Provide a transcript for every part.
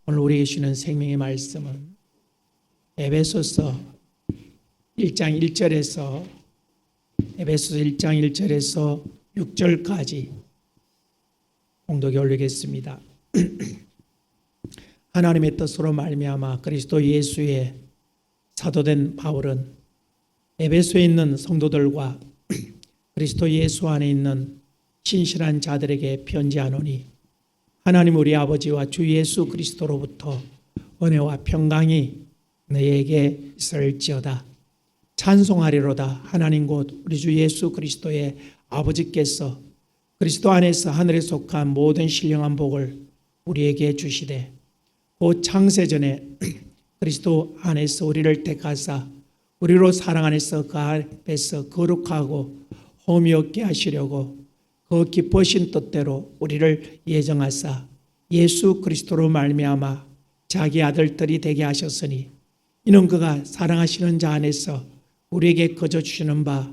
오늘 우리에게 주는 생명의 말씀은 에베소서 1장 1절에서 에베소서 1장 1절에서 6절까지 공독에 올리겠습니다. 하나님의 뜻으로 말미암아 그리스도 예수의 사도된 바울은 에베소에 있는 성도들과 그리스도 예수 안에 있는 신실한 자들에게 편지하노니 하나님 우리 아버지와 주 예수 그리스도로부터 은혜와 평강이 너희에게 있을지어다. 찬송하리로다. 하나님 곧 우리 주 예수 그리스도의 아버지께서 그리스도 안에서 하늘에 속한 모든 신령한 복을 우리에게 주시되 곧 창세전에 그리스도 안에서 우리를 택하사 우리로 사랑 안에서 그 앞에서 거룩하고 험이 없게 하시려고 그 기쁘신 뜻대로 우리를 예정하사 예수 그리스도로 말미암아 자기 아들들이 되게 하셨으니 이는 그가 사랑하시는 자 안에서 우리에게 거저 주시는 바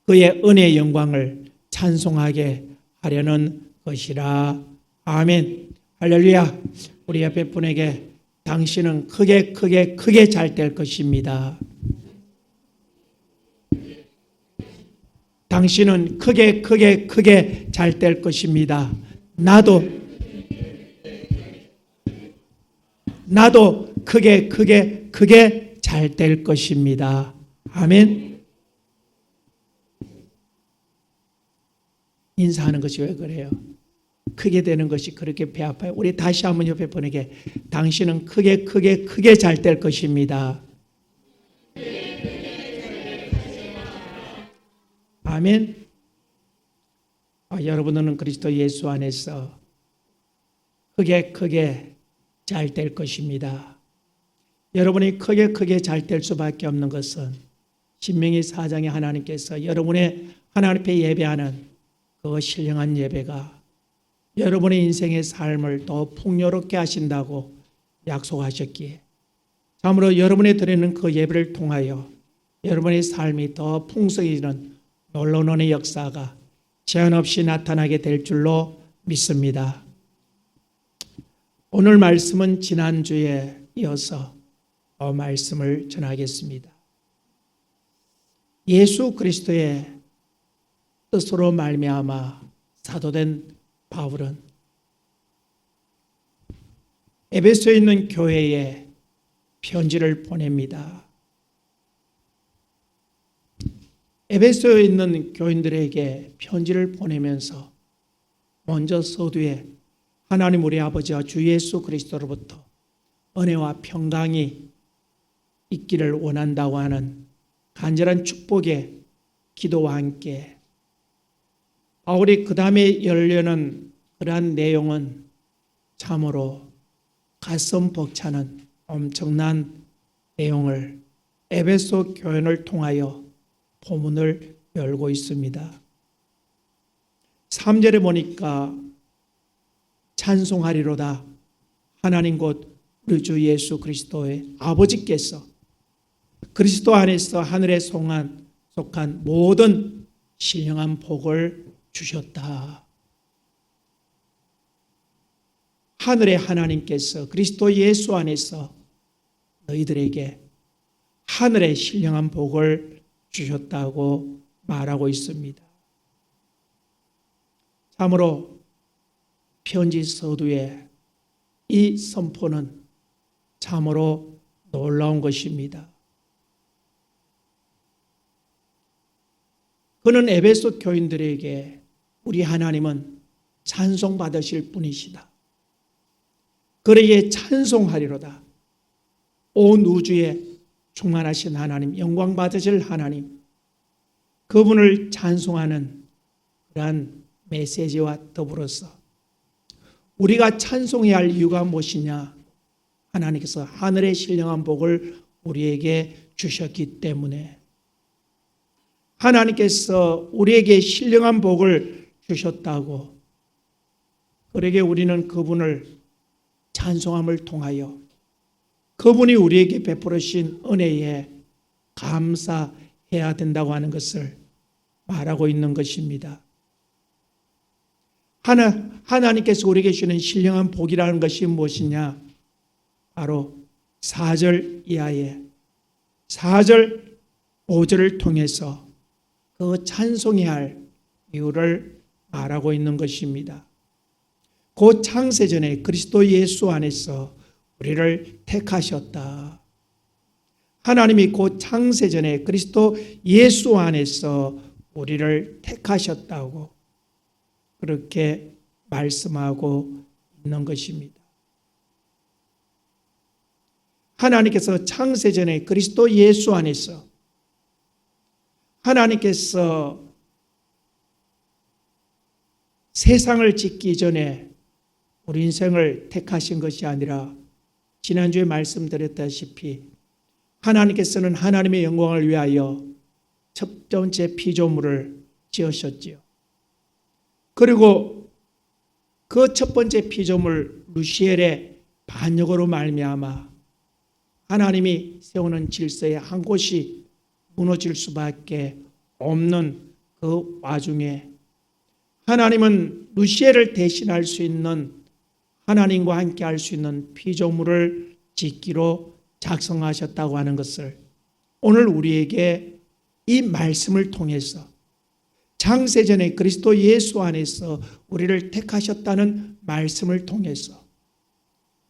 그의 은혜의 영광을 찬송하게 하려는 것이라. 아멘. 할렐루야. 우리 옆에 분에게 당신은 크게 잘 될 것입니다. 당신은 크게 잘 될 것입니다. 나도 크게 잘 될 것입니다. 아멘. 인사하는 것이 왜 그래요? 크게 되는 것이 그렇게 배 아파요. 우리 다시 한번 옆에 분에게 당신은 크게 잘 될 것입니다. 아멘. 여러분은 그리스도 예수 안에서 크게 잘 될 것입니다. 여러분이 크게 잘 될 수밖에 없는 것은 신명기 4장에 하나님께서 여러분의 하나님 앞에 예배하는 그 신령한 예배가 여러분의 인생의 삶을 더 풍요롭게 하신다고 약속하셨기에 참으로 여러분이 드리는 그 예배를 통하여 여러분의 삶이 더 풍성해지는 놀라운 은혜의 역사가 제한 없이 나타나게 될 줄로 믿습니다. 오늘 말씀은 지난주에 이어서 말씀을 전하겠습니다. 예수 그리스도의 뜻으로 말미암아 사도된 바울은 에베소에 있는 교회에 편지를 보냅니다. 에베소에 있는 교인들에게 편지를 보내면서 먼저 서두에 하나님 우리 아버지와 주 예수 그리스도로부터 은혜와 평강이 있기를 원한다고 하는 간절한 축복의 기도와 함께 바울이 그 다음에 열려는 그러한 내용은 참으로 가슴 벅차는 엄청난 내용을 에베소 교인을 통하여 포문을 열고 있습니다. 3절에 보니까 찬송하리로다. 하나님 곧 우리 주 예수 그리스도의 아버지께서 그리스도 안에서 하늘에 속한 모든 신령한 복을 주셨다. 하늘의 하나님께서 그리스도 예수 안에서 너희들에게 하늘의 신령한 복을 주셨다고 말하고 있습니다. 참으로 편지 서두에 이 선포는 참으로 놀라운 것입니다. 그는 에베소 교인들에게 우리 하나님은 찬송받으실 분이시다. 그에게 찬송하리로다. 온 우주에 충만하신 하나님, 영광 받으실 하나님, 그분을 찬송하는 그러한 메시지와 더불어서 우리가 찬송해야 할 이유가 무엇이냐? 하나님께서 하늘의 신령한 복을 우리에게 주셨기 때문에 하나님께서 우리에게 신령한 복을 주셨다고 그러게 우리는 그분을 찬송함을 통하여 그분이 우리에게 베풀으신 은혜에 감사해야 된다고 하는 것을 말하고 있는 것입니다. 하나님께서 우리에게 주는 신령한 복이라는 것이 무엇이냐? 바로 4절 이하의 4절, 5절을 통해서 그 찬송해야 할 이유를 말하고 있는 것입니다. 곧 창세전에 그리스도 예수 안에서 우리를 택하셨다. 하나님이 곧 창세전에 그리스도 예수 안에서 우리를 택하셨다고 그렇게 말씀하고 있는 것입니다. 하나님께서 창세전에 그리스도 예수 안에서 하나님께서 세상을 짓기 전에 우리 인생을 택하신 것이 아니라 지난주에 말씀드렸다시피 하나님께서는 하나님의 영광을 위하여 첫 번째 피조물을 지으셨지요. 그리고 그 첫 번째 피조물 루시엘의 반역으로 말미암아 하나님이 세우는 질서의 한 곳이 무너질 수밖에 없는 그 와중에 하나님은 루시엘을 대신할 수 있는 하나님과 함께 할 수 있는 피조물을 짓기로 작성하셨다고 하는 것을 오늘 우리에게 이 말씀을 통해서 창세전에 그리스도 예수 안에서 우리를 택하셨다는 말씀을 통해서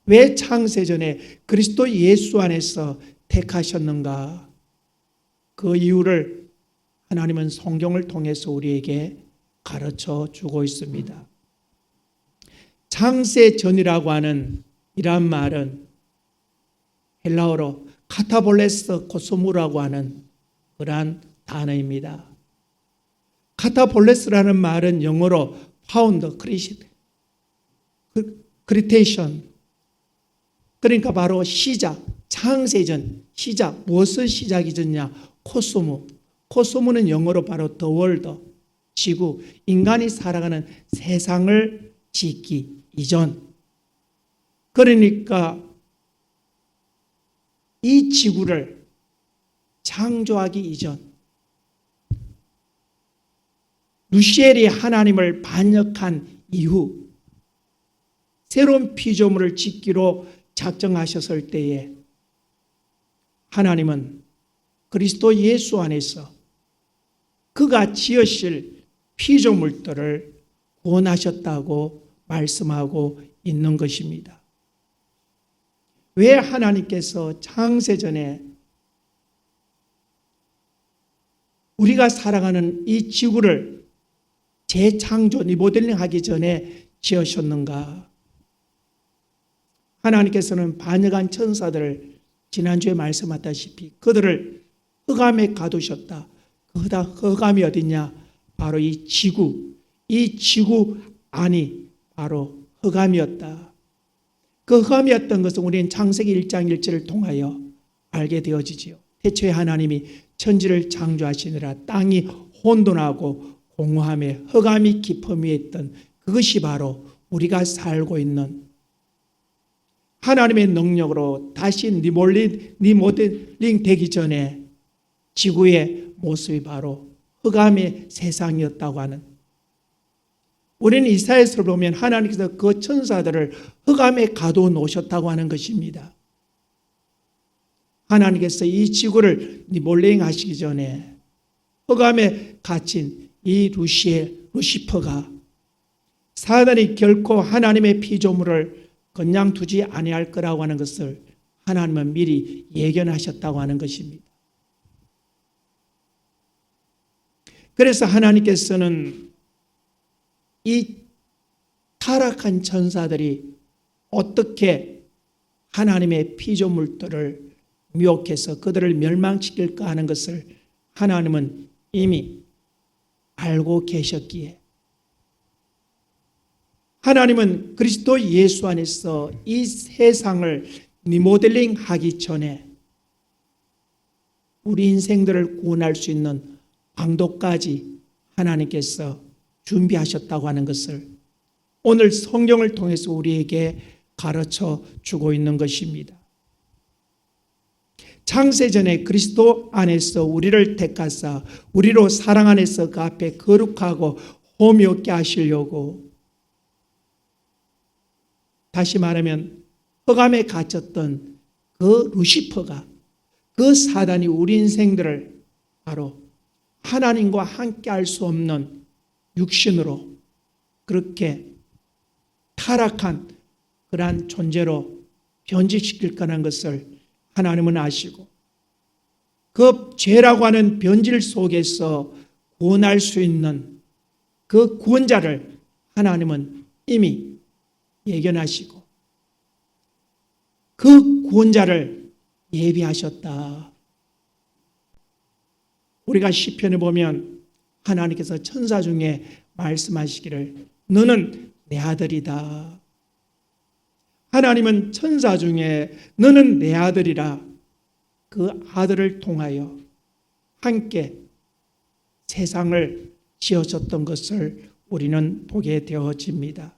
왜 창세전에 그리스도 예수 안에서 택하셨는가? 그 이유를 하나님은 성경을 통해서 우리에게 가르쳐 주고 있습니다. 창세전이라고 하는 이란 말은 헬라어로 카타볼레스 코스모라고 하는 그러한 단어입니다. 카타볼레스라는 말은 영어로 파운드, 크리테이션, 그러니까 바로 시작, 창세전, 시작, 무엇을 시작이 졌냐? 코스모. 코스모는 영어로 바로 the world, 지구, 인간이 살아가는 세상을 짓기 이전. 그러니까 이 지구를 창조하기 이전, 루시엘이 하나님을 반역한 이후 새로운 피조물을 짓기로 작정하셨을 때에 하나님은 그리스도 예수 안에서 그가 지으실 피조물들을 구원하셨다고 말씀하고 있는 것입니다. 왜 하나님께서 창세전에 우리가 살아가는 이 지구를 재창조, 리모델링 하기 전에 지으셨는가? 하나님께서는 반역한 천사들을 지난주에 말씀하셨다시피 그들을 흑암에 가두셨다. 그 흑암이 어디냐? 바로 이 지구 안이 바로 흑암이었다. 그 흑암이었던 것은 우리는 창세기 1장 1절을 통하여 알게 되어지지요. 태초에 하나님이 천지를 창조하시느라 땅이 혼돈하고 공허함에 흑암이 깊음 위에 있던 그것이 바로 우리가 살고 있는 하나님의 능력으로 다시 리모델링 되기 전에 지구의 모습이 바로 흑암의 세상이었다고 하는, 우리는 이사야서를 보면 하나님께서 그 천사들을 흑암에 가두어 놓으셨다고 하는 것입니다. 하나님께서 이 지구를 리모델링 하시기 전에 흑암에 갇힌 이 루시퍼가 사단이 결코 하나님의 피조물을 그냥 두지 아니할 거라고 하는 것을 하나님은 미리 예견하셨다고 하는 것입니다. 그래서 하나님께서는 이 타락한 천사들이 어떻게 하나님의 피조물들을 미혹해서 그들을 멸망시킬까 하는 것을 하나님은 이미 알고 계셨기에 하나님은 그리스도 예수 안에서 이 세상을 리모델링 하기 전에 우리 인생들을 구원할 수 있는 방도까지 하나님께서 준비하셨다고 하는 것을 오늘 성경을 통해서 우리에게 가르쳐 주고 있는 것입니다. 창세전에 그리스도 안에서 우리를 택하사 우리로 사랑 안에서 그 앞에 거룩하고 홈이 없게 하시려고, 다시 말하면 흑암에 갇혔던 그 루시퍼가, 그 사단이 우리 인생들을 바로 하나님과 함께 할 수 없는 육신으로 그렇게 타락한 그러한 존재로 변질시킬 거라는 것을 하나님은 아시고, 그 죄라고 하는 변질 속에서 구원할 수 있는 그 구원자를 하나님은 이미 예견하시고 그 구원자를 예비하셨다. 우리가 시편에 보면 하나님께서 천사 중에 말씀하시기를 너는 내 아들이다. 하나님은 천사 중에 너는 내 아들이라 그 아들을 통하여 함께 세상을 지으셨던 것을 우리는 보게 되어집니다.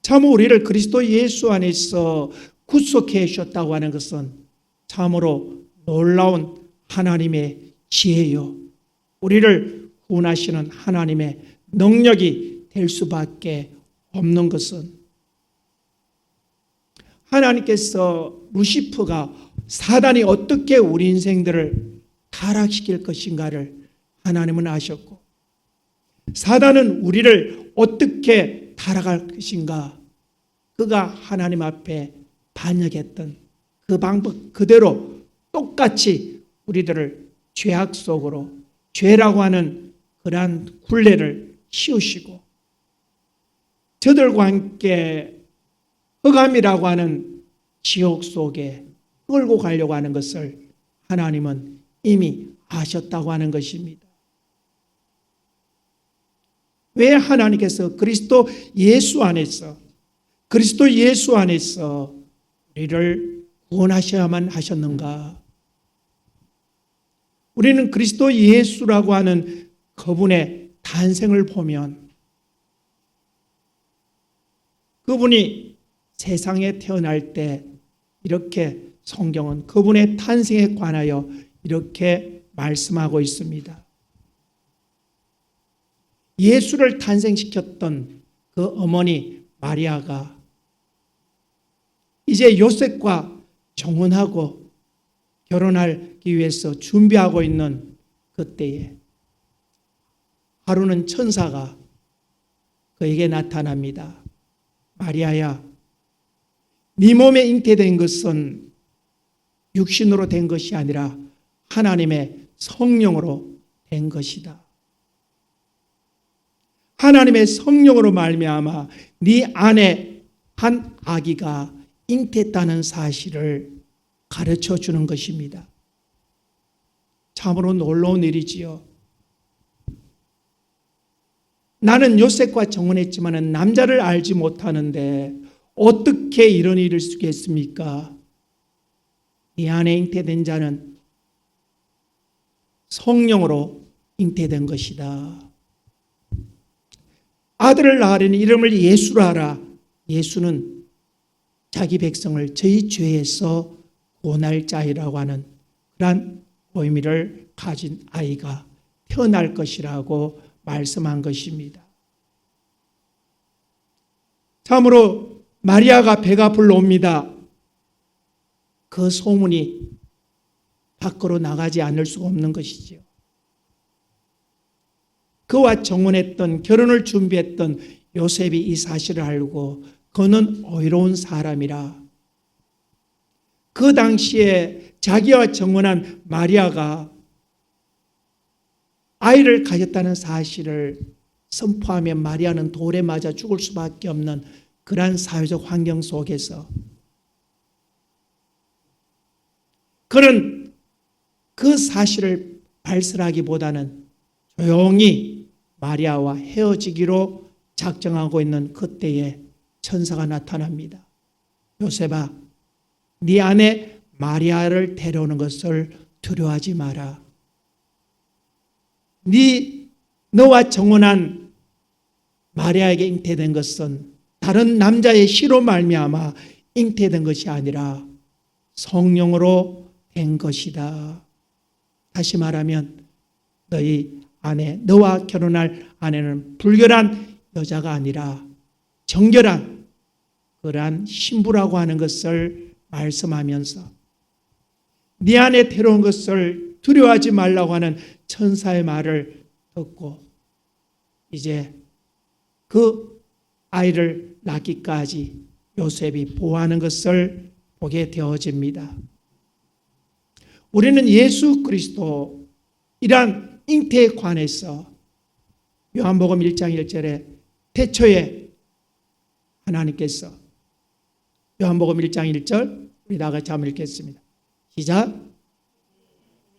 참으로 우리를 그리스도 예수 안에서 구속해 주셨다고 하는 것은 참으로 놀라운 하나님의 지혜요, 우리를 구원하시는 하나님의 능력이 될 수밖에 없는 것은, 하나님께서 루시퍼가 사단이 어떻게 우리 인생들을 타락시킬 것인가를 하나님은 아셨고, 사단은 우리를 어떻게 타락할 것인가 그가 하나님 앞에 반역했던 그 방법 그대로 똑같이 우리들을 죄악 속으로, 죄라고 하는 그러한 굴레를 씌우시고 저들과 함께 흑암이라고 하는 지옥 속에 끌고 가려고 하는 것을 하나님은 이미 아셨다고 하는 것입니다. 왜 하나님께서 그리스도 예수 안에서 우리를 구원하셔야만 하셨는가? 우리는 그리스도 예수라고 하는 그분의 탄생을 보면 그분이 세상에 태어날 때 이렇게 성경은 그분의 탄생에 관하여 이렇게 말씀하고 있습니다. 예수를 탄생시켰던 그 어머니 마리아가 이제 요셉과 정혼하고 결혼하기 위해서 준비하고 있는 그때에 하루는 천사가 그에게 나타납니다. 마리아야, 네 몸에 잉태된 것은 육신으로 된 것이 아니라 하나님의 성령으로 된 것이다. 하나님의 성령으로 말미암아 네 안에 한 아기가 잉태했다는 사실을 가르쳐 주는 것입니다. 참으로 놀라운 일이지요. 나는 요셉과 정혼했지만 남자를 알지 못하는데 어떻게 이런 일을 쓰겠습니까? 이 안에 잉태된 자는 성령으로 잉태된 것이다. 아들을 낳으려니 이름을 예수라 하라. 예수는 자기 백성을 저희 죄에서 구원할 자이라고 하는 그러한 의미를 가진 아이가 태어날 것이라고 말씀한 것입니다. 참으로 마리아가 배가 불러옵니다. 그 소문이 밖으로 나가지 않을 수가 없는 것이지요. 그와 정혼했던, 결혼을 준비했던 요셉이 이 사실을 알고 그는 의로운 사람이라 그 당시에 자기와 정혼한 마리아가 아이를 가졌다는 사실을 선포하며 마리아는 돌에 맞아 죽을 수밖에 없는 그러한 사회적 환경 속에서 그는 그 사실을 발설하기보다는 조용히 마리아와 헤어지기로 작정하고 있는 그때에 천사가 나타납니다. 요셉아, 네 안에 마리아를 데려오는 것을 두려워하지 마라. 너와 정혼한 마리아에게 잉태된 것은 다른 남자의 씨로 말미암아 잉태된 것이 아니라 성령으로 된 것이다. 다시 말하면 너와 결혼할 아내는 불결한 여자가 아니라 정결한 그러한 신부라고 하는 것을 말씀하면서 네 안에 태로운 것을 두려워하지 말라고 하는 천사의 말을 듣고 이제 그 아이를 낳기까지 요셉이 보호하는 것을 보게 되어집니다. 우리는 예수 그리스도 이러한 잉태에 관해서 요한복음 1장 1절에 태초에 하나님께서 요한복음 1장 1절 우리 다 같이 한번 읽겠습니다. 시작.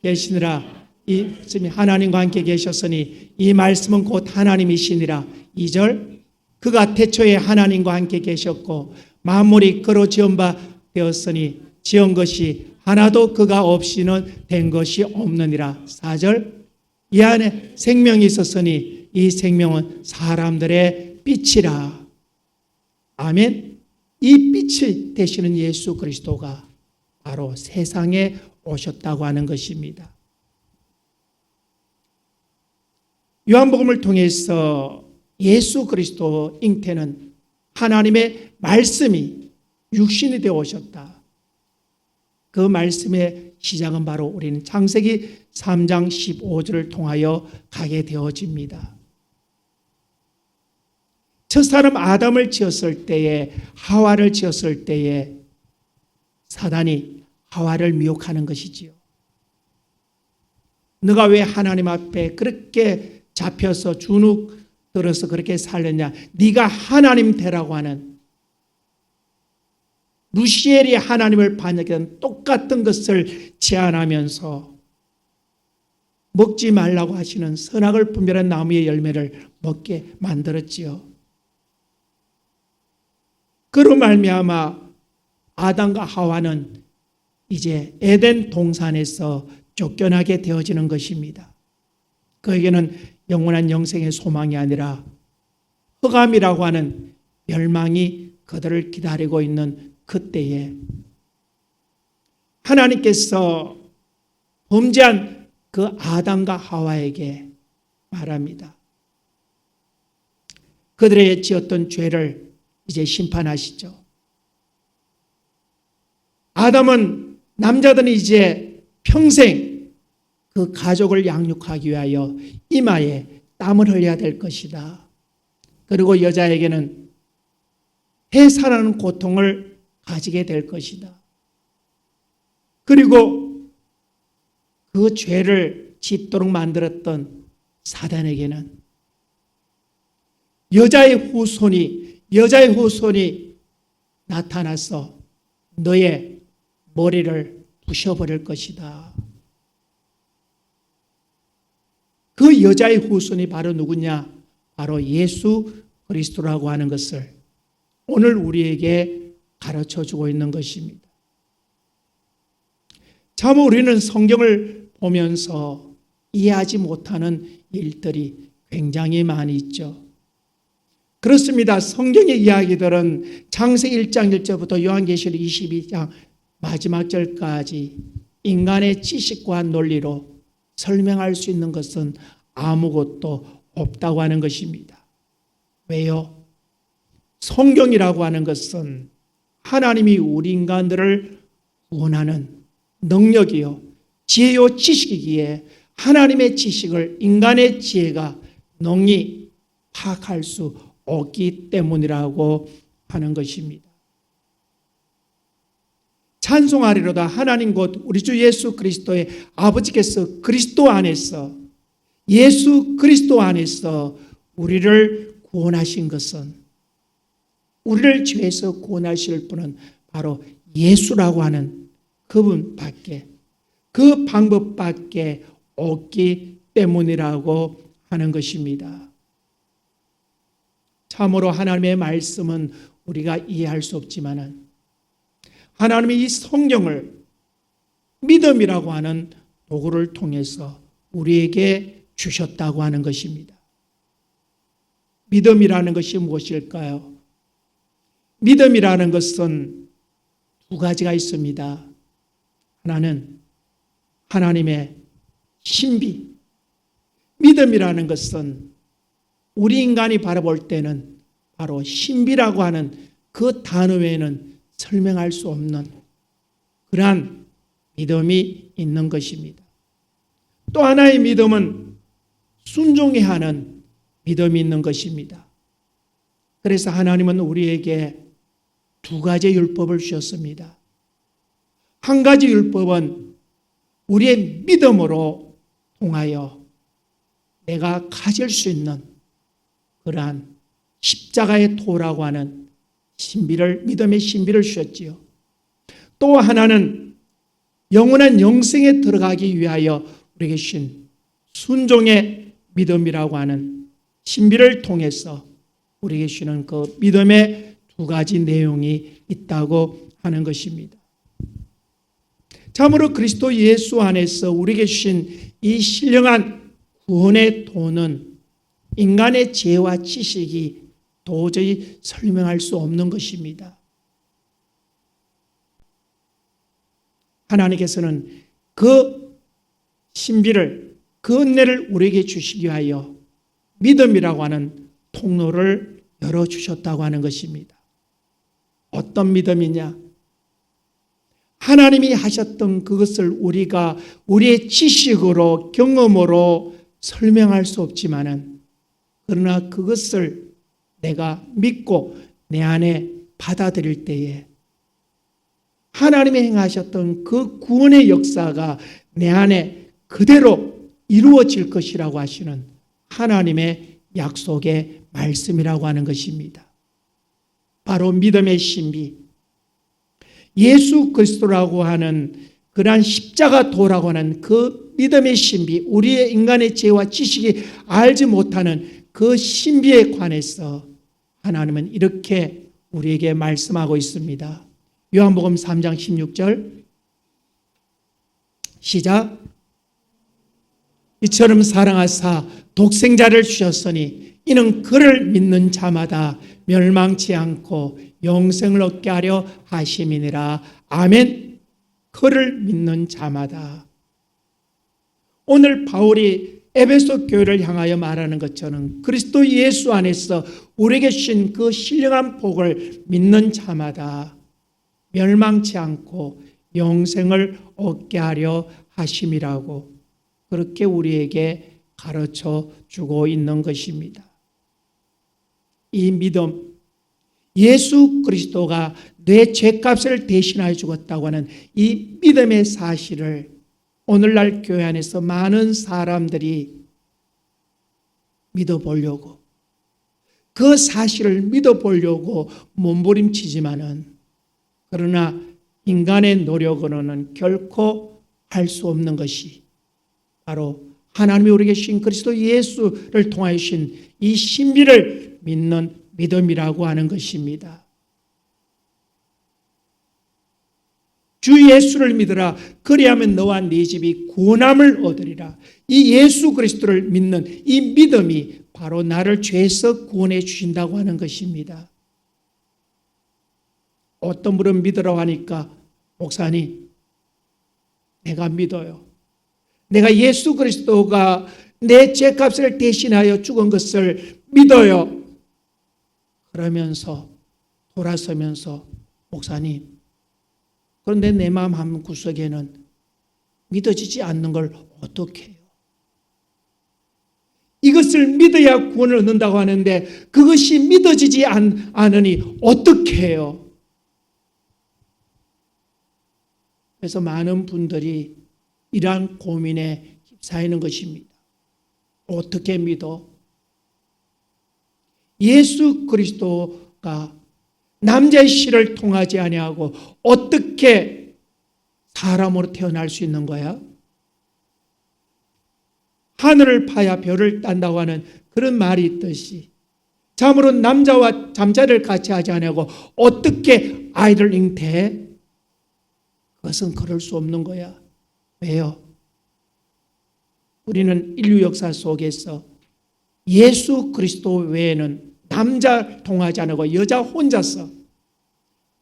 계시니라 이 말씀이 하나님과 함께 계셨으니 이 말씀은 곧 하나님이시니라. 2절 그가 태초에 하나님과 함께 계셨고 만물이 그로 지은 바 되었으니 지은 것이 하나도 그가 없이는 된 것이 없느니라. 4절 이 안에 생명이 있었으니 이 생명은 사람들의 빛이라. 아멘. 이 빛이 되시는 예수 그리스도가 바로 세상에 오셨다고 하는 것입니다. 요한복음을 통해서 예수 그리스도 잉태는 하나님의 말씀이 육신이 되어 오셨다. 그 말씀의 시작은 바로 우리는 창세기 3장 15절을 통하여 가게 되어집니다. 첫사람 아담을 지었을 때에 하와를 지었을 때에 사단이 하와를 미혹하는 것이지요. 너가 왜 하나님 앞에 그렇게 잡혀서 주눅 들어서 그렇게 살렸냐. 네가 하나님 되라고 하는 루시엘이 하나님을 반역한 똑같은 것을 제안하면서 먹지 말라고 하시는 선악을 분별한 나무의 열매를 먹게 만들었지요. 그로 말미암아 아담과 하와는 이제 에덴 동산에서 쫓겨나게 되어지는 것입니다. 그에게는 영원한 영생의 소망이 아니라 흑암이라고 하는 멸망이 그들을 기다리고 있는 그때에 하나님께서 범죄한 그 아담과 하와에게 말합니다. 그들의 지었던 죄를 이제 심판하시죠. 아담은 남자들은 이제 평생 그 가족을 양육하기 위하여 이마에 땀을 흘려야 될 것이다. 그리고 여자에게는 해산하는 고통을 가지게 될 것이다. 그리고 그 죄를 짓도록 만들었던 사단에게는 여자의 후손이 나타나서 너의 머리를 부셔버릴 것이다. 그 여자의 후손이 바로 누구냐? 바로 예수 그리스도라고 하는 것을 오늘 우리에게 가르쳐주고 있는 것입니다. 참 우리는 성경을 보면서 이해하지 못하는 일들이 굉장히 많이 있죠. 그렇습니다. 성경의 이야기들은 창세기 1장 1절부터 요한계시록 22장 마지막 절까지 인간의 지식과 논리로 설명할 수 있는 것은 아무것도 없다고 하는 것입니다. 왜요? 성경이라고 하는 것은 하나님이 우리 인간들을 구원하는 능력이요 지혜요 지식이기에 하나님의 지식을 인간의 지혜가 능히 파악할 수 없기 때문이라고 하는 것입니다. 찬송하리로다. 하나님 곧 우리 주 예수 그리스도의 아버지께서 그리스도 안에서 예수 그리스도 안에서 우리를 구원하신 것은 우리를 죄에서 구원하실 분은 바로 예수라고 하는 그분밖에 그 방법밖에 없기 때문이라고 하는 것입니다. 참으로 하나님의 말씀은 우리가 이해할 수 없지만은 하나님이 이 성경을 믿음이라고 하는 도구를 통해서 우리에게 주셨다고 하는 것입니다. 믿음이라는 것이 무엇일까요? 믿음이라는 것은 두 가지가 있습니다. 하나는 하나님의 신비. 믿음이라는 것은 우리 인간이 바라볼 때는 바로 신비라고 하는 그 단어 외에는 설명할 수 없는 그러한 믿음이 있는 것입니다. 또 하나의 믿음은 순종해야 하는 믿음이 있는 것입니다. 그래서 하나님은 우리에게 두 가지 율법을 주셨습니다. 한 가지 율법은 우리의 믿음으로 통하여 내가 가질 수 있는 그러한 십자가의 도라고 하는 신비를, 믿음의 신비를 주셨지요. 또 하나는 영원한 영생에 들어가기 위하여 우리에게 주신 순종의 믿음이라고 하는 신비를 통해서 우리에게 주시는 그 믿음의 두 가지 내용이 있다고 하는 것입니다. 참으로 그리스도 예수 안에서 우리에게 주신 이 신령한 구원의 도는 인간의 지혜와 지식이 도저히 설명할 수 없는 것입니다. 하나님께서는 그 신비를, 그 은혜를 우리에게 주시기 위하여 믿음이라고 하는 통로를 열어주셨다고 하는 것입니다. 어떤 믿음이냐? 하나님이 하셨던 그것을 우리가 우리의 지식으로, 경험으로 설명할 수 없지만은, 그러나 그것을 내가 믿고 내 안에 받아들일 때에 하나님이 행하셨던 그 구원의 역사가 내 안에 그대로 이루어질 것이라고 하시는 하나님의 약속의 말씀이라고 하는 것입니다. 바로 믿음의 신비, 예수 그리스도라고 하는 그러한 십자가 도라고 하는 그 믿음의 신비, 우리의 인간의 지혜와 지식이 알지 못하는 그 신비에 관해서 하나님은 이렇게 우리에게 말씀하고 있습니다. 요한복음 3장 16절 시작. 이처럼 사랑하사 독생자를 주셨으니 이는 그를 믿는 자마다 멸망치 않고 영생을 얻게 하려 하심이니라. 아멘. 그를 믿는 자마다. 오늘 바울이 에베소 교회를 향하여 말하는 것처럼 그리스도 예수 안에서 우리에게 주신 그 신령한 복을 믿는 자마다 멸망치 않고 영생을 얻게 하려 하심이라고 그렇게 우리에게 가르쳐 주고 있는 것입니다. 이 믿음, 예수 그리스도가 내 죄값을 대신하여 죽었다고 하는 이 믿음의 사실을 오늘날 교회 안에서 많은 사람들이 믿어보려고, 그 사실을 믿어보려고 몸부림치지만은, 그러나 인간의 노력으로는 결코 할 수 없는 것이 바로 하나님이 우리에게 주신 그리스도 예수를 통하여 주신 이 신비를 믿는 믿음이라고 하는 것입니다. 주 예수를 믿으라. 그리하면 너와 네 집이 구원함을 얻으리라. 이 예수 그리스도를 믿는 이 믿음이 바로 나를 죄에서 구원해 주신다고 하는 것입니다. 어떤 분은 믿으라고 하니까 목사님, 내가 믿어요. 내가 예수 그리스도가 내 죄값을 대신하여 죽은 것을 믿어요. 그러면서 돌아서면서 목사님, 그런데 내 마음 한 구석에는 믿어지지 않는 걸 어떻게 해요? 이것을 믿어야 구원을 얻는다고 하는데 그것이 믿어지지 않으니 어떻게 해요? 그래서 많은 분들이 이러한 고민에 휩싸이는 것입니다. 어떻게 믿어? 예수 그리스도가 남자의 씨를 통하지 아니하고 어떻게 사람으로 태어날 수 있는 거야? 하늘을 파야 별을 딴다고 하는 그런 말이 있듯이 참으로 남자와 잠자리를 같이 하지 아니하고 어떻게 아이를 잉태해? 그것은 그럴 수 없는 거야. 왜요? 우리는 인류 역사 속에서 예수 그리스도 외에는 남자 통하지 않고 여자 혼자서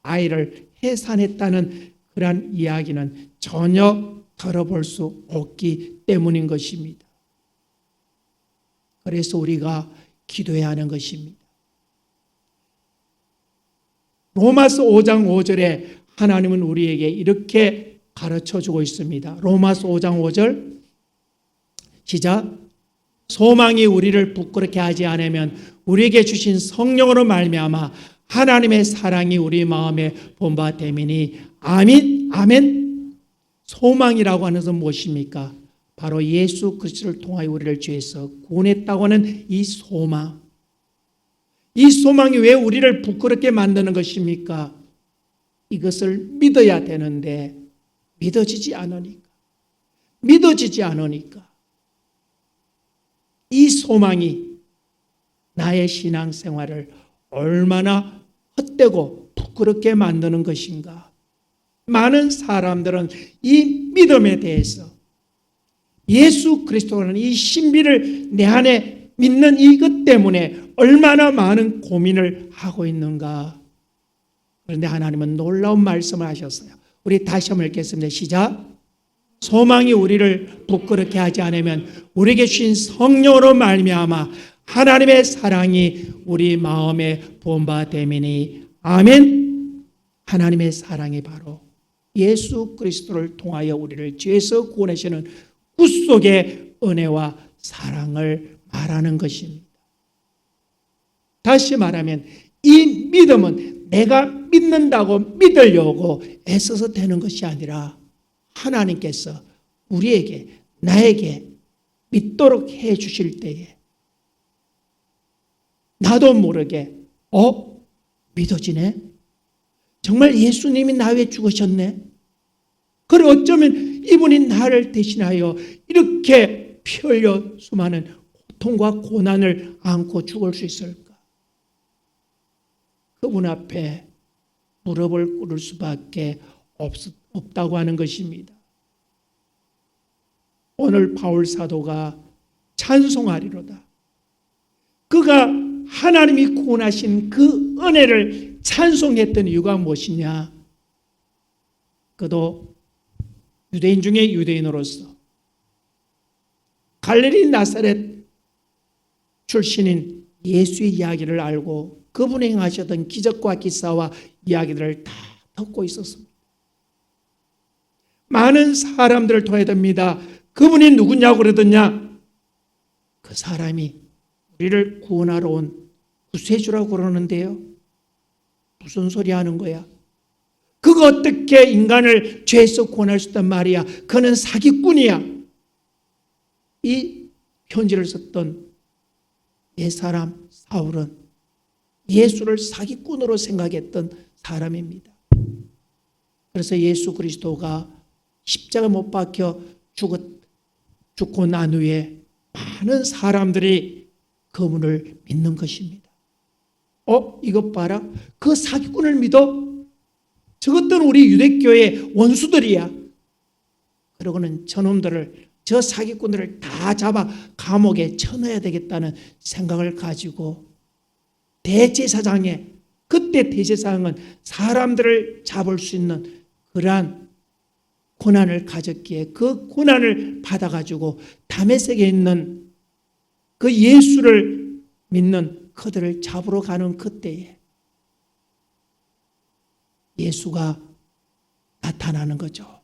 아이를 해산했다는 그러한 이야기는 전혀 들어볼 수 없기 때문인 것입니다. 그래서 우리가 기도해야 하는 것입니다. 로마서 5장 5절에 하나님은 우리에게 이렇게 가르쳐주고 있습니다. 로마서 5장 5절 시작. 소망이 우리를 부끄럽게 하지 않으면 우리에게 주신 성령으로 말미암아 하나님의 사랑이 우리 마음에 본바 되미니. 아멘. 아멘. 소망이라고 하는 것은 무엇입니까? 바로 예수 그리스도를 통하여 우리를 죄에서 구원했다고 하는 이 소망. 이 소망이 왜 우리를 부끄럽게 만드는 것입니까? 이것을 믿어야 되는데 믿어지지 않으니까. 이 소망이 나의 신앙생활을 얼마나 헛되고 부끄럽게 만드는 것인가. 많은 사람들은 이 믿음에 대해서 예수 그리스도라는 이 신비를 내 안에 믿는 이것 때문에 얼마나 많은 고민을 하고 있는가. 그런데 하나님은 놀라운 말씀을 하셨어요. 우리 다시 한번 읽겠습니다. 시작. 소망이 우리를 부끄럽게 하지 않으면 우리에게 주신 성령으로 말미암아 하나님의 사랑이 우리 마음에 본바 되미니. 아멘. 하나님의 사랑이 바로 예수 그리스도를 통하여 우리를 죄에서 구원하시는 구속의 은혜와 사랑을 말하는 것입니다. 다시 말하면 이 믿음은 내가 믿는다고 믿으려고 애써서 되는 것이 아니라 하나님께서 우리에게, 나에게 믿도록 해 주실 때에 나도 모르게 믿어지네? 정말 예수님이 나 위해 죽으셨네? 그리고 어쩌면 이분이 나를 대신하여 이렇게 피 흘려 수많은 고통과 고난을 안고 죽을 수 있을까? 그분 앞에 무릎을 꿇을 수밖에 없다고 하는 것입니다. 오늘 바울 사도가 찬송하리로다. 그가 하나님이 구원하신 그 은혜를 찬송했던 이유가 무엇이냐? 그도 유대인 중에 유대인으로서 갈릴리 나사렛 출신인 예수의 이야기를 알고 그분이 행하셨던 기적과 기사와 이야기들을 다 듣고 있었습니다. 많은 사람들을 통해 듭니다. 그분이 누구냐고 그러더냐? 그 사람이 우리를 구원하러 온 구세주라고 그러는데요. 무슨 소리 하는 거야? 그가 어떻게 인간을 죄에서 구원할 수 있단 말이야? 그는 사기꾼이야. 이 편지를 썼던 옛사람 사울은 예수를 사기꾼으로 생각했던 사람입니다. 그래서 예수 그리스도가 십자가 못 박혀 죽고 난 후에 많은 사람들이 그분을 믿는 것입니다. 이것 봐라. 그 사기꾼을 믿어? 저것들은 우리 유대교의 원수들이야. 그러고는 저놈들을, 저 사기꾼들을 다 잡아 감옥에 쳐넣어야 되겠다는 생각을 가지고 대제사장에, 그때 대제사장은 사람들을 잡을 수 있는 그러한 고난을 가졌기에 그 고난을 받아가지고 다메섹에 있는 그 예수를 믿는 그들을 잡으러 가는 그때에 예수가 나타나는 거죠.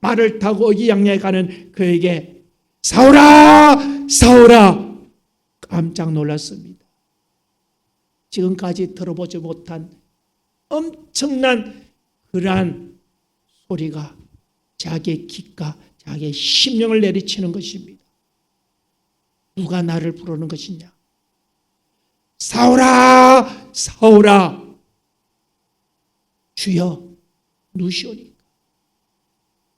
말을 타고 어기양양에 가는 그에게 사울아! 사울아! 깜짝 놀랐습니다. 지금까지 들어보지 못한 엄청난 그러한 소리가 자기의 귓가, 자기의 심령을 내리치는 것입니다. 누가 나를 부르는 것이냐? 사울아! 사울아! 주여 누시오니까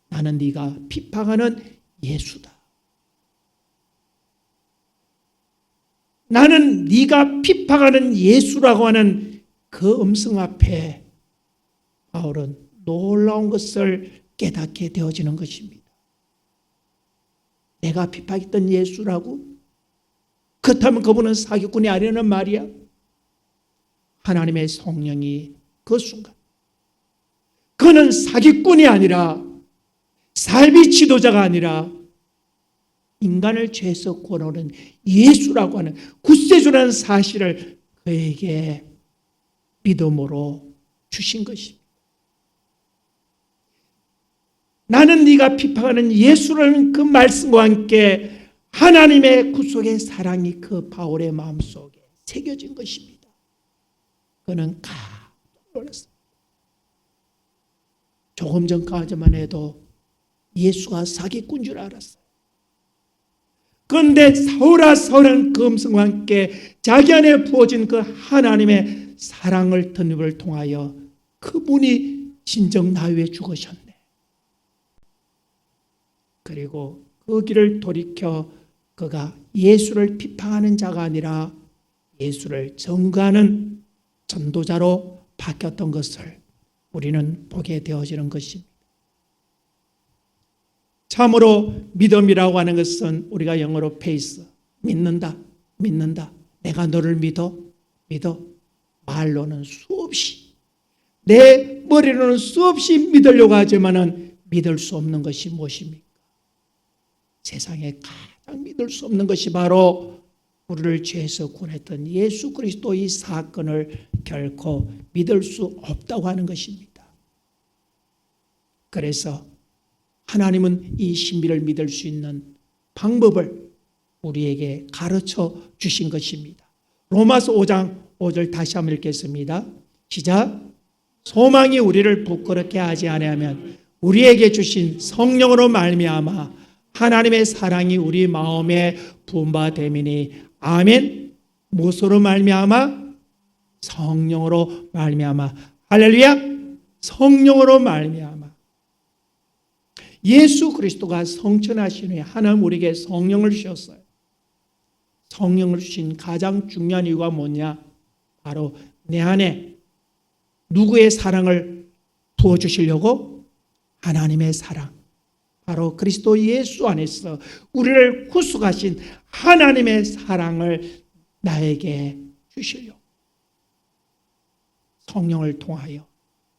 나는 네가 비방하는 예수다. 나는 네가 비방하는 예수라고 하는 그 음성 앞에 바울은 놀라운 것을 깨닫게 되어지는 것입니다. 내가 비방했던 예수라고? 그렇다면 그분은 사기꾼이 아니라는 말이야? 하나님의 성령이 그 순간 그는 사기꾼이 아니라 삶의 지도자가 아니라 인간을 죄에서 구원하는 예수라고 하는 구세주라는 사실을 그에게 믿음으로 주신 것입니다. 나는 네가 비판하는 예수라는 그 말씀과 함께 하나님의 구속의 사랑이 그 바울의 마음속에 새겨진 것입니다. 그는 깜짝 놀랐습니다. 조금 전까지만 해도 예수가 사기꾼 줄 알았어요. 그런데 사울아 사울은 그 음성과 함께 자기 안에 부어진 그 하나님의 사랑을 듣는 걸 통하여 그분이 진정 나 위해 죽으셨네. 그리고 그 길을 돌이켜 그가 예수를 비판하는 자가 아니라 예수를 전가하는 전도자로 바뀌었던 것을 우리는 보게 되어지는 것입니다. 참으로 믿음이라고 하는 것은 우리가 영어로 faith, 믿는다. 내가 너를 믿어. 말로는 수없이, 내 머리로는 수없이 믿으려고 하지만은 믿을 수 없는 것이 무엇입니까? 세상에 가장 믿을 수 없는 것이 바로 우리를 죄에서 구원했던 예수 그리스도의 사건을 결코 믿을 수 없다고 하는 것입니다. 그래서 하나님은 이 신비를 믿을 수 있는 방법을 우리에게 가르쳐 주신 것입니다. 로마서 5장 5절 다시 한번 읽겠습니다. 시작. 소망이 우리를 부끄럽게 하지 아니하면 우리에게 주신 성령으로 말미암아 하나님의 사랑이 우리 마음에 부은 바 됨이니 아멘. 무엇으로 말미암아? 성령으로 말미암아. 할렐루야. 성령으로 말미암아. 예수 그리스도가 성천하신 후에 하나님 우리에게 성령을 주셨어요. 성령을 주신 가장 중요한 이유가 뭐냐? 바로 내 안에 누구의 사랑을 부어주시려고? 하나님의 사랑. 바로 그리스도 예수 안에서 우리를 구속하신 하나님의 사랑을 나에게 주시려고. 성령을 통하여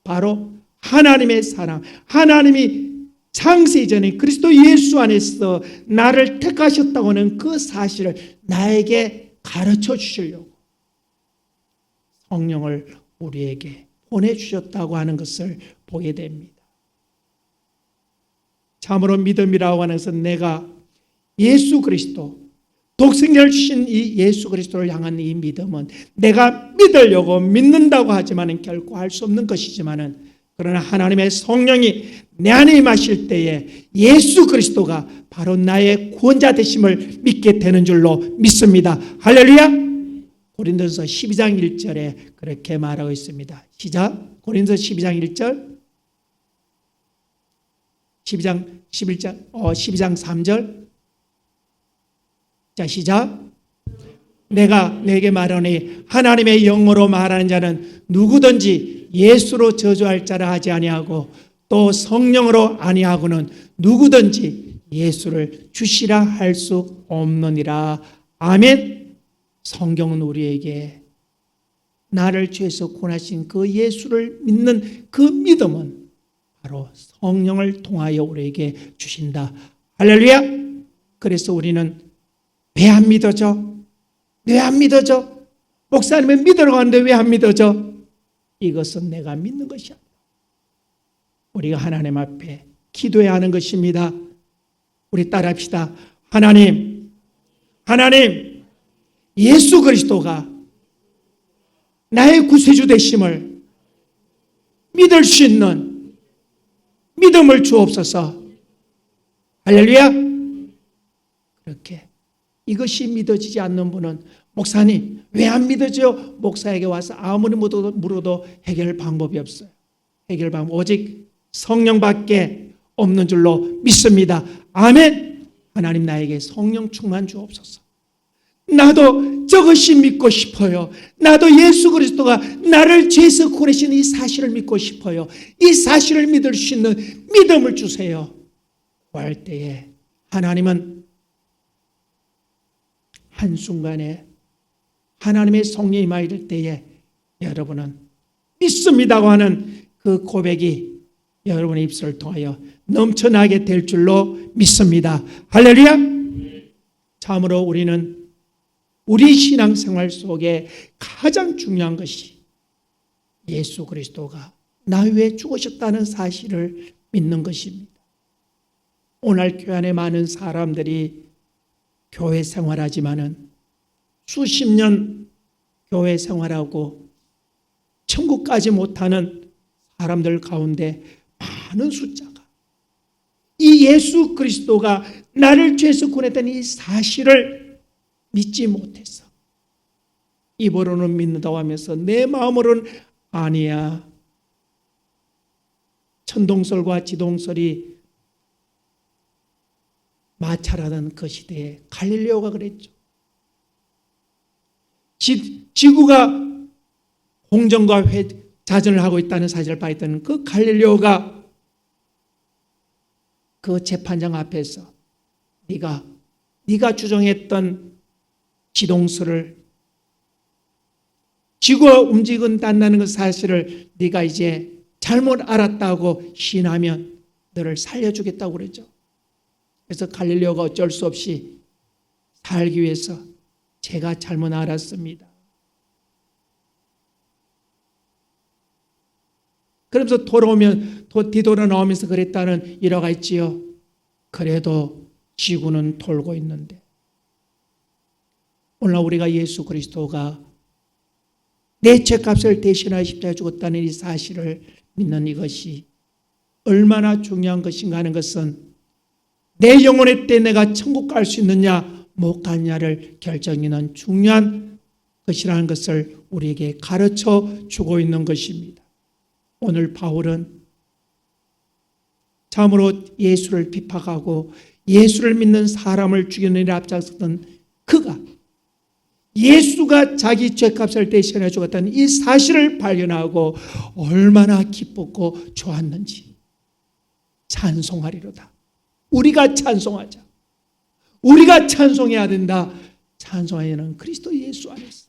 바로 하나님의 사랑, 하나님이 창세 이전에 그리스도 예수 안에서 나를 택하셨다고 하는 그 사실을 나에게 가르쳐 주시려고 성령을 우리에게 보내주셨다고 하는 것을 보게 됩니다. 참으로 믿음이라고 하는 것은 내가 예수 그리스도, 독생자를 주신 이 예수 그리스도를 향한 이 믿음은 내가 믿으려고 믿는다고 하지만 결코 할 수 없는 것이지만 그러나 하나님의 성령이 내 안에 임하실 때에 예수 그리스도가 바로 나의 구원자 되심을 믿게 되는 줄로 믿습니다. 할렐루야. 고린도서 12장 1절에 그렇게 말하고 있습니다. 시작. 고린도서 12장 1절 12장 3절 자 시작. 내가 내게 말하니 하나님의 영으로 말하는 자는 누구든지 예수로 저주할 자라 하지 아니하고 또 성령으로 아니하고는 누구든지 예수를 주시라 할 수 없느니라. 아멘. 성경은 우리에게 나를 죄에서 구원하신 그 예수를 믿는 그 믿음은 바로 성령을 통하여 우리에게 주신다. 할렐루야. 그래서 우리는 왜 안 믿어져? 왜 안 믿어져? 목사님은 믿으러 가는데 왜 안 믿어져? 이것은 내가 믿는 것이 아니라 우리가 하나님 앞에 기도해야 하는 것입니다. 우리 따라합시다. 하나님, 예수 그리스도가 나의 구세주 되심을 믿을 수 있는 믿음을 주옵소서. 할렐루야. 그렇게 이것이 믿어지지 않는 분은 목사님 왜 안 믿어져? 목사에게 와서 아무리 물어도 해결 방법이 없어요. 해결 방법 오직 성령밖에 없는 줄로 믿습니다. 아멘. 하나님 나에게 성령 충만 주옵소서. 나도 저것이 믿고 싶어요. 나도 예수 그리스도가 나를 죄에서 구원하신 이 사실을 믿고 싶어요. 이 사실을 믿을 수 있는 믿음을 주세요. 구할 때에 하나님은 한순간에 하나님의 성령이 임할 때에 여러분은 믿습니다고 하는 그 고백이 여러분의 입술을 통하여 넘쳐나게 될 줄로 믿습니다. 할렐루야. 참으로 우리는 우리 신앙생활 속에 가장 중요한 것이 예수 그리스도가 나 위해 죽으셨다는 사실을 믿는 것입니다. 오늘 교회 안에 많은 사람들이 교회 생활하지만은 수십 년 교회 생활하고 천국 가지 못하는 사람들 가운데 많은 숫자가 이 예수 그리스도가 나를 죄에서 구원했다는 이 사실을 믿지 못해서 입으로는 믿는다고 하면서 내 마음으로는 아니야. 천동설과 지동설이 마찰하던 그 시대에 갈릴레오가 그랬죠. 지구가 공전과 자전을 하고 있다는 사실을 발견했던 그 갈릴레오가 그 재판장 앞에서 네가 주장했던 지동설을 지구가 움직인다는 그 사실을 네가 이제 잘못 알았다고 시인하면 너를 살려주겠다고 그랬죠. 그래서 갈릴레오가 어쩔 수 없이 살기 위해서 제가 잘못 알았습니다. 그러면서 뒤돌아 나오면서 그랬다는 일화가 있지요. 그래도 지구는 돌고 있는데 오늘 우리가 예수 그리스도가 내 죄값을 대신하여 십자가에 죽었다는 이 사실을 믿는 이것이 얼마나 중요한 것인가 하는 것은 내 영혼의 때 내가 천국 갈 수 있느냐 못 가느냐를 결정하는 중요한 것이라는 것을 우리에게 가르쳐 주고 있는 것입니다. 오늘 바울은 참으로 예수를 비판하고 예수를 믿는 사람을 죽이는 일에 앞장섰던 그가 예수가 자기 죄값을 대신해 주었다는 이 사실을 발견하고 얼마나 기뻤고 좋았는지 찬송하리로다. 우리가 찬송하자. 우리가 찬송해야 된다. 찬송하여는 그리스도 예수 안에서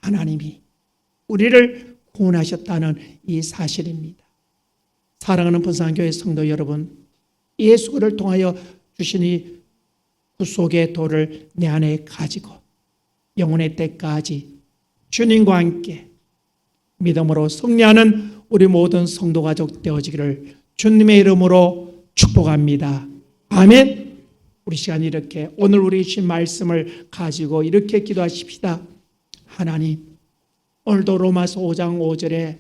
하나님이 우리를 구원하셨다는 이 사실입니다. 사랑하는 번상교회 성도 여러분, 예수를 통하여 주신 이 구속의 도를 내 안에 가지고 영혼의 때까지 주님과 함께 믿음으로 승리하는 우리 모든 성도 가족 되어지기를 주님의 이름으로 축복합니다. 아멘. 우리 시간 이렇게 오늘 우리 주신 말씀을 가지고 이렇게 기도하십시다. 하나님, 오늘도 로마서 5장 5절에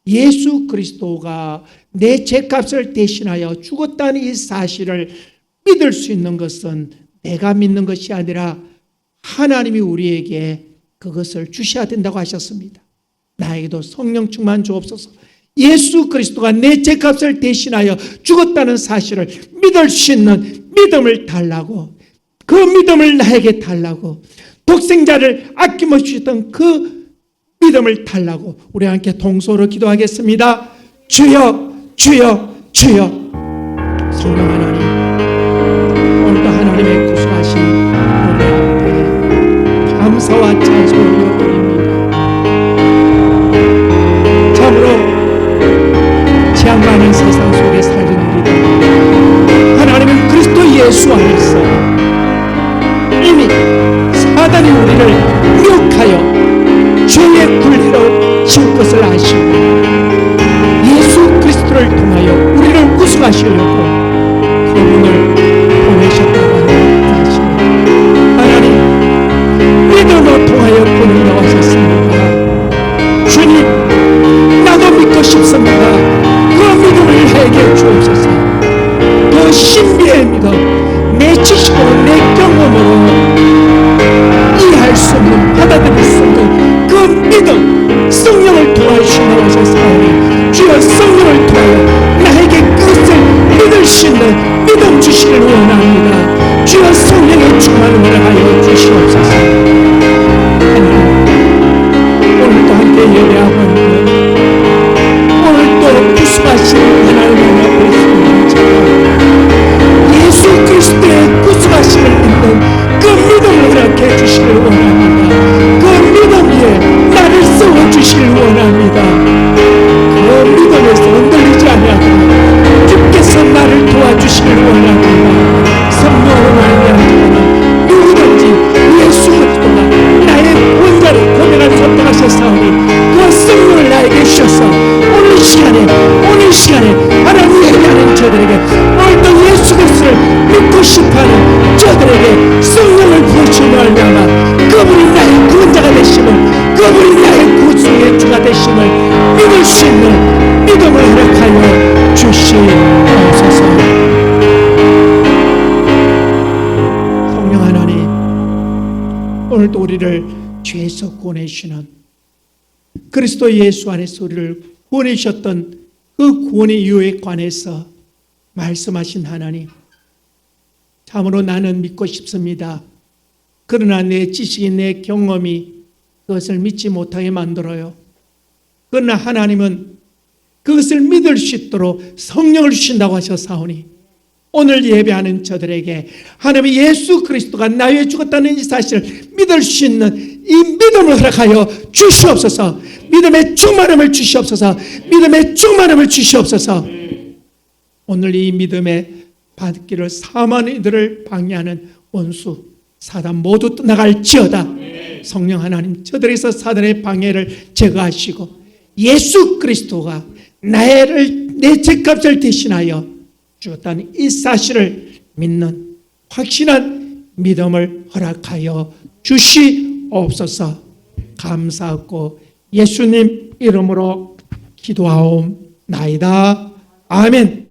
예수 그리스도가 내 죄값을 대신하여 죽었다는 이 사실을 믿을 수 있는 것은 내가 믿는 것이 아니라 하나님이 우리에게 그것을 주셔야 된다고 하셨습니다. 나에게도 성령 충만 주옵소서. 예수 그리스도가 내 죄값을 대신하여 죽었다는 사실을 믿을 수 있는 믿음을 달라고, 그 믿음을 나에게 달라고, 독생자를 아낌없이 주셨던 그 믿음을 달라고 우리 함께 동서로 기도하겠습니다. 주여, 주여, 주여. 성령 하나님, 오늘도 하나님의 구속하신 은혜 앞에 감사와 찬송을 올려드립니다. 참으로 지향 많은 세상 속에 살던 우리들, 하나님은 그리스도 예수 안에서 이미 사단이 우리를 미혹하여 죄의 굴레로 칠 것을 아시고 예수 그리스도를 통하여 우리를 구속하시려고 그분을 보내셨다고 하는 사실을 하나님 믿음으로 통하여 보내려고 하셨습니다. 주님, 나도 믿고 싶습니다. 그 믿음을 내게 주옵소서. 그 신비의 믿음, 내 지식으로 내 경험으로 이해할 수 없는, 받아들일 수 없는 그 믿음, 성령을 통하여 주시라고 하셨사오니 주여 성령을 통하여 나에게 그것을 믿을 수 있는 믿음 주시기를 원합니다. 주여 성령의 충만을 허락하여 주시옵소서. 하나님, 오늘도 함께 예배하고 있는 오늘도 구속하신 하나님의 앞에 있습니다. 예수 그리스도의 구속하심을 믿는 그 믿음을 허락해 주시기를 원합니다. 그 믿음 위에 나를 세워주시길 원합니다. 그 믿음에서 흔들리지 아니하고 주께서 나를 도와주시길 원합니다. 성령으로 말미암아 누구든지 예수 그리스도가 나의 원자를 고백할 수 없도록 하셨사오니 그 이 시간에 하나님 예배하는 저들에게 오늘도 예수 그리스도를 믿고 싶어하는 저들에게 성령을 부으심을 말미암아 그분이 나의 구원자가 되심을, 그분이 나의 구주의 주가 되심을 믿을 수 있는 믿음을 허락하여 주시옵소서. 성령 하나님, 오늘도 우리를 죄에서 구원해주시는 그리스도 예수 안에서 우리를 구원해 주셨던 그 구원의 이유에 관해서 말씀하신 하나님, 참으로 나는 믿고 싶습니다. 그러나 내 지식이, 내 경험이 그것을 믿지 못하게 만들어요. 그러나 하나님은 그것을 믿을 수 있도록 성령을 주신다고 하셨사오니 오늘 예배하는 저들에게 하나님의 예수 그리스도가 나 위해 죽었다는 이 사실을 믿을 수 있는 이 믿음을 허락하여 주시옵소서. 믿음의 충만함을 주시옵소서. 믿음의 충만함을 주시옵소서. 오늘 이 믿음의 받기를 사모하는 이들을 방해하는 원수 사단 모두 떠나갈지어다. 성령 하나님, 저들에게서 사단의 방해를 제거하시고 예수 그리스도가 내 죄값을 대신하여 죽었다는 이 사실을 믿는 확신한 믿음을 허락하여 주시옵소서. 감사하고 예수님 이름으로 기도하옵나이다. 아멘.